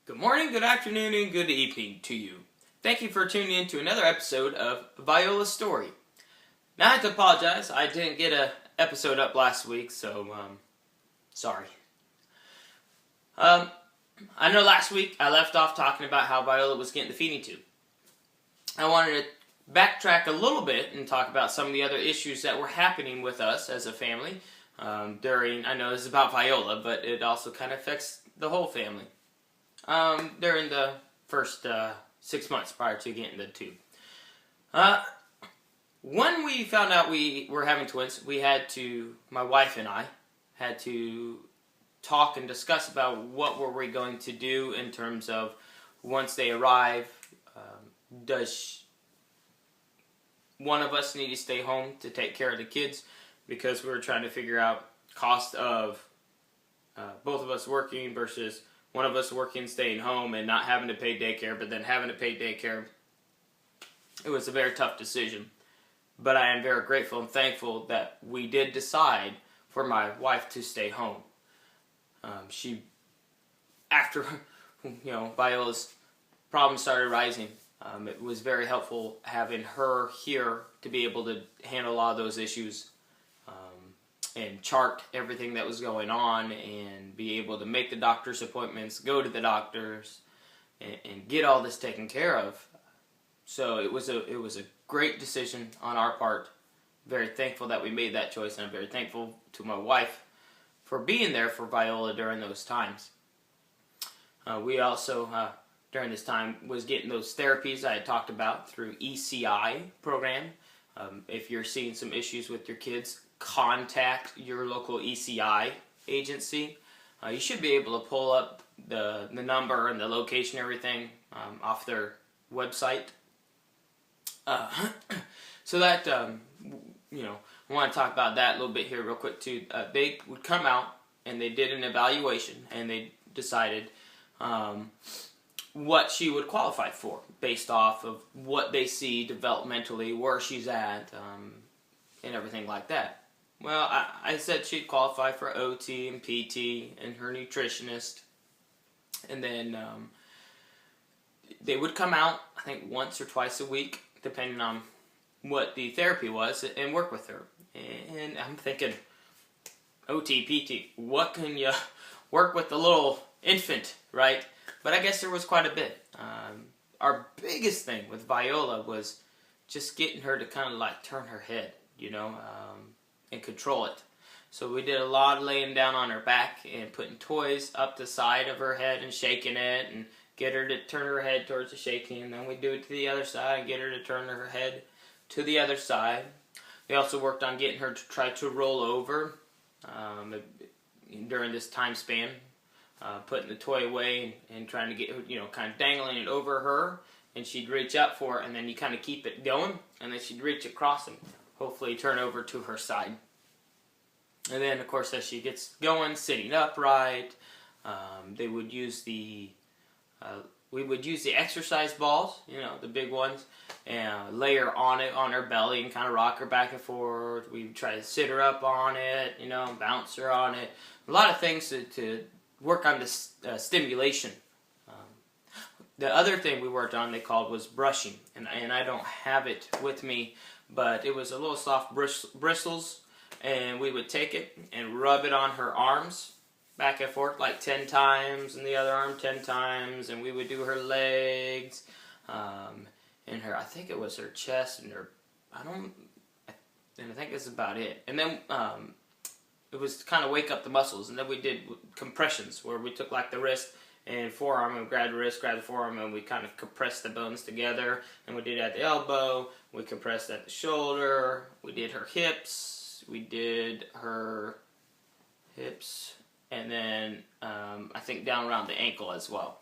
Good morning, good afternoon, and good evening to you. Thank you for tuning in to another episode of Violas Story. Now I have to apologize, I didn't get an episode up last week, so sorry. I know last week I left off talking about how Viola was getting the feeding tube. I wanted to backtrack a little bit and talk about some of the other issues that were happening with us as a family I know this is about Viola, but it also kind of affects the whole family. During the first 6 months prior to getting the tube. When we found out we were having twins, my wife and I had to talk and discuss about what were we going to do in terms of once they arrive, does one of us need to stay home to take care of the kids, because we were trying to figure out cost of both of us working versus one of us working, staying home, and not having to pay daycare, but then having to pay daycare. It was a very tough decision. But I am very grateful and thankful that we did decide for my wife to stay home. After Viola's problems started rising, it was very helpful having her here to be able to handle a lot of those issues. And chart everything that was going on and be able to make the doctor's appointments, go to the doctors, and get all this taken care of. So it was a great decision on our part. Very thankful that we made that choice, and I'm very thankful to my wife for being there for Viola during those times. We also, during this time, was getting those therapies I had talked about through ECI program. If you're seeing some issues with your kids, contact your local ECI agency. You should be able to pull up the number and the location, everything off their website. So that I want to talk about that a little bit here real quick too. They would come out and they did an evaluation and they decided what she would qualify for based off of what they see developmentally, where she's at, and everything like that. Well, I said she'd qualify for OT and PT and her nutritionist. And then they would come out, I think, once or twice a week, depending on what the therapy was, and work with her. And I'm thinking, OT, PT, what can you work with the little infant, right? But I guess there was quite a bit. Our biggest thing with Viola was just getting her to kind of like turn her head, and control it. So we did a lot of laying down on her back and putting toys up the side of her head and shaking it and get her to turn her head towards the shaking, and then we do it to the other side and get her to turn her head to the other side. We also worked on getting her to try to roll over during this time span, putting the toy away and trying to get her, kind of dangling it over her, and she'd reach up for it, and then you kind of keep it going, and then she'd reach across and hopefully turn over to her side. And then, of course, as she gets going, sitting upright, we would use the exercise balls, the big ones, and lay her on it, on her belly, and kind of rock her back and forth. We'd try to sit her up on it, bounce her on it. A lot of things to work on this stimulation. The other thing we worked on, was brushing, and I don't have it with me, but it was a little soft bristles, and we would take it and rub it on her arms, back and forth, like 10 times, and the other arm 10 times, and we would do her legs, and I think it was her chest, and I think that's about it. And then it was to kind of wake up the muscles, and then we did compressions, where we took like the wrist and forearm, and grab the wrist, grab the forearm, and we kind of compressed the bones together. And we did it at the elbow, we compressed at the shoulder, we did her hips, and then I think down around the ankle as well.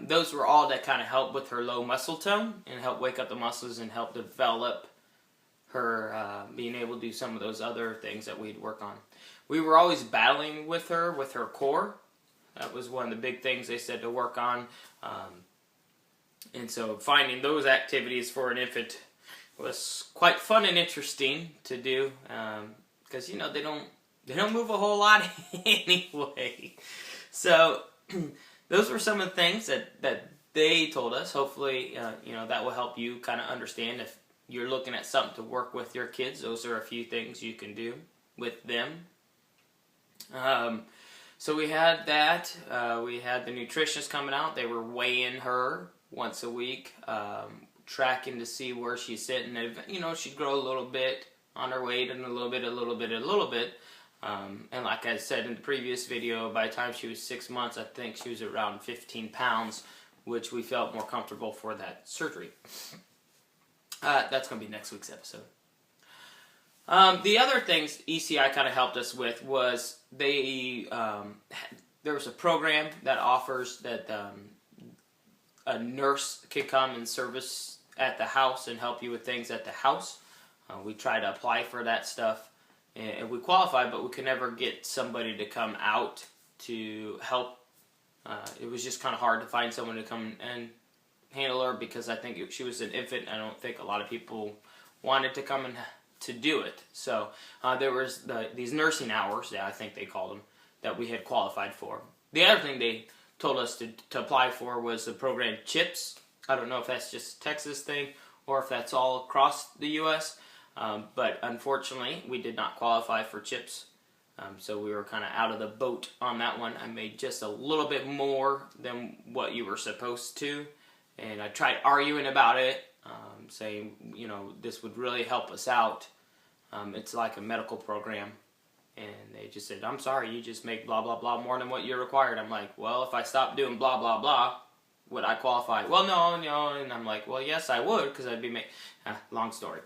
Those were all that kind of helped with her low muscle tone and help wake up the muscles and help develop her being able to do some of those other things that we'd work on. We were always battling with her core. That was one of the big things they said to work on. And so finding those activities for an infant was quite fun and interesting to do, because they don't move a whole lot anyway. So those were some of the things that they told us. Hopefully, that will help you kind of understand if you're looking at something to work with your kids. Those are a few things you can do with them. So we had that. We had the nutritionist coming out. They were weighing her once a week, tracking to see where she's sitting. She'd grow a little bit on her weight, and a little bit. And like I said in the previous video, by the time she was 6 months, I think she was around 15 pounds, which we felt more comfortable for that surgery. That's going to be next week's episode. The other things ECI kind of helped us with was there was a program that offers that a nurse could come and service at the house and help you with things at the house. We tried to apply for that stuff, and we qualified, but we could never get somebody to come out to help. It was just kind of hard to find someone to come and handle her because I think she was an infant. I don't think a lot of people wanted to come and to do it. So there was these nursing hours, I think they called them, that we had qualified for. The other thing they told us to apply for was the program CHIPS. I don't know if that's just a Texas thing or if that's all across the U.S., but unfortunately we did not qualify for CHIPS. So we were kind of out of the boat on that one. I made just a little bit more than what you were supposed to, and I tried arguing about it, saying, this would really help us out. It's like a medical program, and they just said, I'm sorry, you just make blah, blah, blah more than what you're required. I'm like, well, if I stopped doing blah, blah, blah, would I qualify? Well, no, and I'm like, well, yes, I would, because I'd be long story.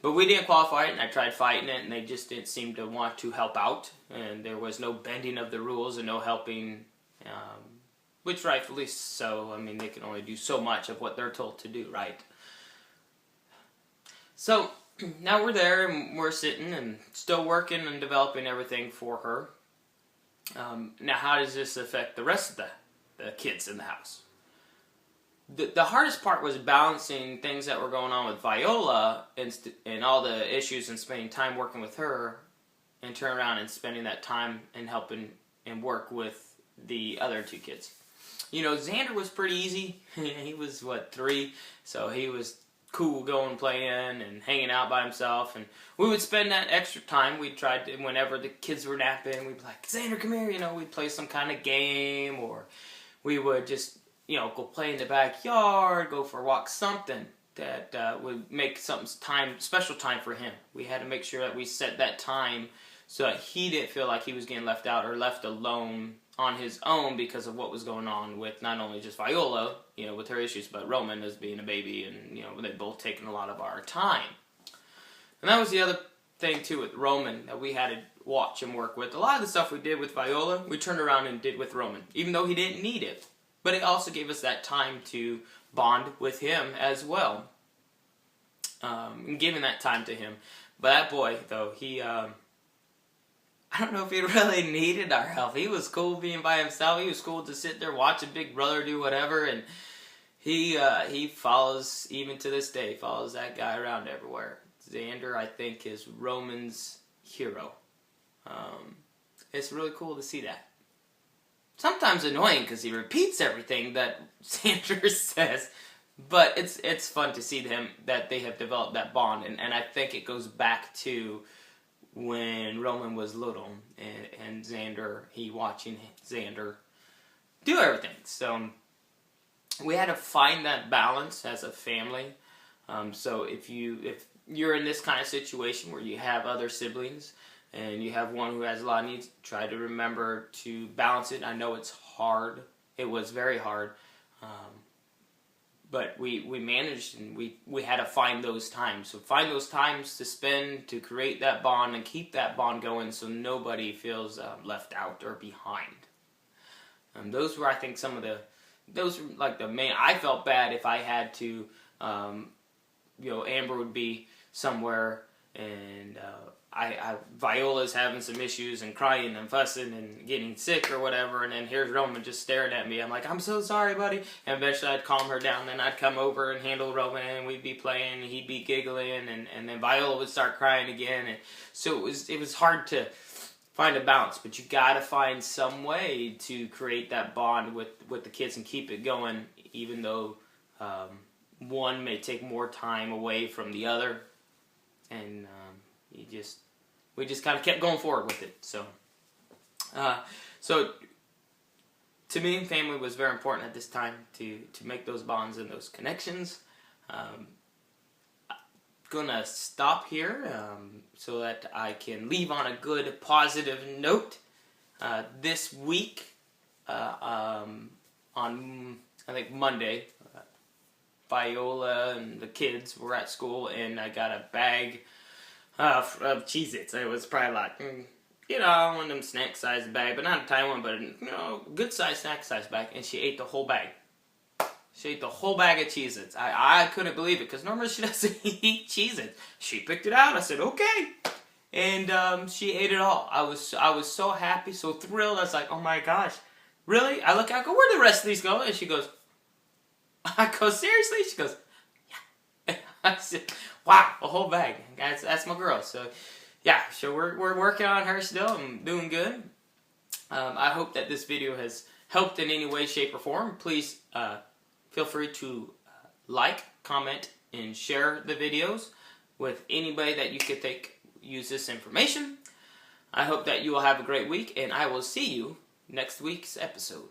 But we didn't qualify it, and I tried fighting it, and they just didn't seem to want to help out, and there was no bending of the rules and no helping, which rightfully so. I mean, they can only do so much of what they're told to do, right? So now we're there, and we're sitting and still working and developing everything for her. Now, how does this affect the rest of the kids in the house? The hardest part was balancing things that were going on with Viola and all the issues and spending time working with her, and turn around and spending that time and helping and work with the other two kids. Xander was pretty easy. He was, 3? So he was cool going playing and hanging out by himself, and we would spend that extra time. We tried to, whenever the kids were napping, we'd be like, Xander, come here, we'd play some kind of game, or we would just, go play in the backyard, go for a walk, something that would make special time for him. We had to make sure that we set that time so that he didn't feel like he was getting left out or left alone on his own because of what was going on with not only just Viola, with her issues, but Roman as being a baby, and, they both taken a lot of our time. And that was the other thing, too, with Roman, that we had to watch and work with. A lot of the stuff we did with Viola, we turned around and did with Roman, even though he didn't need it. But it also gave us that time to bond with him as well, and giving that time to him. But that boy, though, he, I don't know if he really needed our help. He was cool being by himself. He was cool to sit there watching Big Brother do whatever, and he follows, even to this day, follows that guy around everywhere. Xander, I think, is Roman's hero. It's really cool to see that. Sometimes annoying because he repeats everything that Xander says, but it's fun to see them, that they have developed that bond, and I think it goes back to when Roman was little, and Xander, he watching Xander do everything. So we had to find that balance as a family. So if you're in this kind of situation where you have other siblings and you have one who has a lot of needs, try to remember to balance it. I know it's hard. It was very hard. But we managed, and we had to find those times. So find those times to spend, to create that bond and keep that bond going so nobody feels left out or behind. Those were, I think, those were like the main. I felt bad if I had to, Amber would be somewhere and Viola's having some issues and crying and fussing and getting sick or whatever, and then here's Roman just staring at me. I'm like, I'm so sorry, buddy. And eventually I'd calm her down, then I'd come over and handle Roman, and we'd be playing, and he'd be giggling, and then Viola would start crying again. And so it was hard to find a balance, but you gotta find some way to create that bond with the kids and keep it going, even though one may take more time away from the other, and we just kind of kept going forward with it. So to me, family was very important at this time to make those bonds and those connections. Gonna stop here so that I can leave on a good positive note. This week, on I think Monday, Viola and the kids were at school, and I got a bag of Cheez-Its. It was probably like, one of them snack size bag, but not a tiny one, but good size snack size bag, and she ate the whole bag. She ate the whole bag of Cheez-Its. I couldn't believe it, because normally she doesn't eat Cheez-Its. She picked it out. I said, okay. And she ate it all. I was so happy, so thrilled. I was like, oh my gosh. Really? I go, where'd the rest of these go? And she goes, I go, seriously? She goes, yeah. I said, wow, a whole bag. That's my girl. So, yeah, so we're working on her still. I'm doing good. I hope that this video has helped in any way, shape, or form. Please, feel free to like, comment, and share the videos with anybody that you could think use this information. I hope that you will have a great week, and I will see you next week's episode.